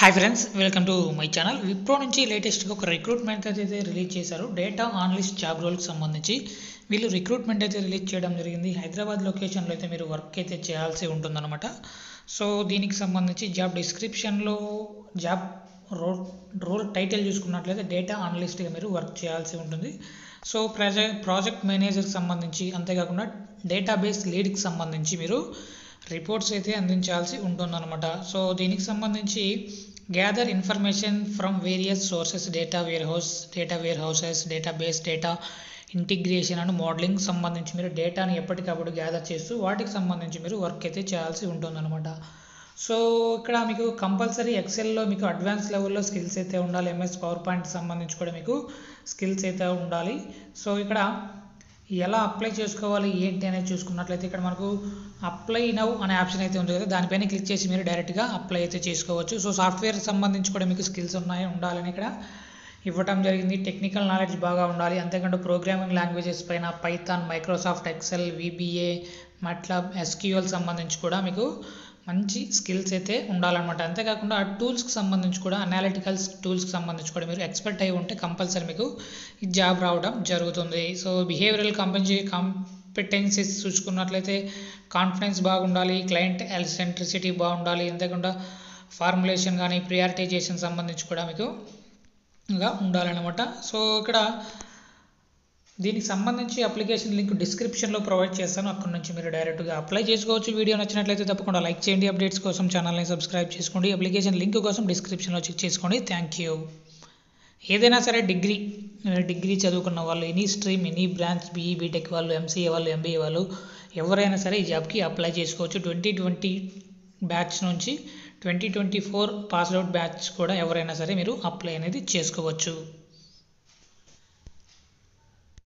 Hi friends, welcome to my channel. Wipro నుంచి లేటెస్ట్గా ఒక రిక్రూట్మెంట్ అయితే రిలీజ్ చేశారు. డేటా అనలిస్ట్ జాబ్ రోల్కి సంబంధించి వీళ్ళు రిక్రూట్మెంట్ అయితే రిలీజ్ చేయడం జరిగింది. హైదరాబాద్ లొకేషన్లో అయితే మీరు వర్క్ అయితే చేయాల్సి ఉంటుందన్నమాట. సో దీనికి సంబంధించి జాబ్ డిస్క్రిప్షన్లో జాబ్ రోల్ టైటిల్ చూసుకున్నట్లయితే డేటా అనలిస్ట్గా మీరు వర్క్ చేయాల్సి ఉంటుంది. సో ప్రాజెక్ట్ మేనేజర్కి సంబంధించి, అంతేకాకుండా డేటాబేస్ లీడ్కి సంబంధించి మీరు రిపోర్ట్స్ అయితే అందించాల్సి ఉంటుందన్నమాట. సో దీనికి సంబంధించి gather information from various sources, data warehouses, database, data integration and modeling సంబంధించి మీరు డేటాని ఎప్పటికప్పుడు గ్యాదర్ చేస్తూ వాటికి సంబంధించి మీరు వర్క్ అయితే చేయాల్సి ఉంటుందన్నమాట. సో ఇక్కడ మీకు కంపల్సరీ ఎక్సెల్లో మీకు అడ్వాన్స్ లెవెల్లో స్కిల్స్ అయితే ఉండాలి. ఎంఎస్ పవర్ పాయింట్ సంబంధించి కూడా మీకు స్కిల్స్ అయితే ఉండాలి. సో ఇక్కడ ఎలా అప్లై చేసుకోవాలి ఏంటి అనేది చూసుకున్నట్లయితే ఇక్కడ మనకు అప్లై నౌ అనే ఆప్షన్ అయితే ఉంది కదా, దానిపైన క్లిక్ చేసి మీరు డైరెక్ట్గా అప్లై అయితే చేసుకోవచ్చు. సో సాఫ్ట్వేర్ సంబంధించి కూడా మీకు స్కిల్స్ ఉండాలని ఇక్కడ ఇవ్వటం జరిగింది. టెక్నికల్ నాలెడ్జ్ బాగా ఉండాలి, అంతేకాకుండా ప్రోగ్రామింగ్ లాంగ్వేజెస్ పైన Python, Microsoft Excel, VBA, MATLAB, SQL సంబంధించి కూడా మీకు మంచి స్కిల్స్ అయితే ఉండాలన్నమాట. అంతేకాకుండా టూల్స్కి సంబంధించి కూడా, అనాలిటికల్ టూల్స్కి సంబంధించి కూడా మీరు ఎక్స్పర్ట్ అయి ఉంటే కంపల్సరీ మీకు ఈ జాబ్ రావడం జరుగుతుంది. సో బిహేవియరల్ కాంపిటెన్సీస్ చూసుకున్నట్లయితే కాన్ఫిడెన్స్ బాగుండాలి, క్లయింట్ సెంట్రిసిటీ బాగుండాలి, అంతేకాకుండా ఫార్ములేషన్ కానీ ప్రియారిటైజేషన్ సంబంధించి కూడా మీకు ఉండాలన్నమాట. సో ఇక్కడ దీనికి సంబంధించి అప్లికేషన్ లింక్ డిస్క్రిప్షన్లో ప్రొవైడ్ చేస్తాను, అక్కడ నుంచి మీరు డైరెక్ట్గా అప్లై చేసుకోవచ్చు. వీడియో నచ్చినట్లయితే తప్పకుండా లైక్ చేయండి. అప్డేట్స్ కోసం ఛానల్ని సబ్స్క్రైబ్ చేసుకోండి. అప్లికేషన్ లింక్ కోసం డిస్క్రిప్షన్లో చెక్ చేసుకోండి. Thank you. ఏదైనా సరే డిగ్రీ చదువుకున్న వాళ్ళు, any stream, any branch, BE, BTech వాళ్ళు, MCA వాళ్ళు, MBA వాళ్ళు ఎవరైనా సరే ఈ జాబ్కి అప్లై చేసుకోవచ్చు. 2020 బ్యాచ్ నుంచి 2024 పాస్అవుట్ బ్యాచ్ కూడా ఎవరైనా సరే మీరు అప్లై అనేది చేసుకోవచ్చు.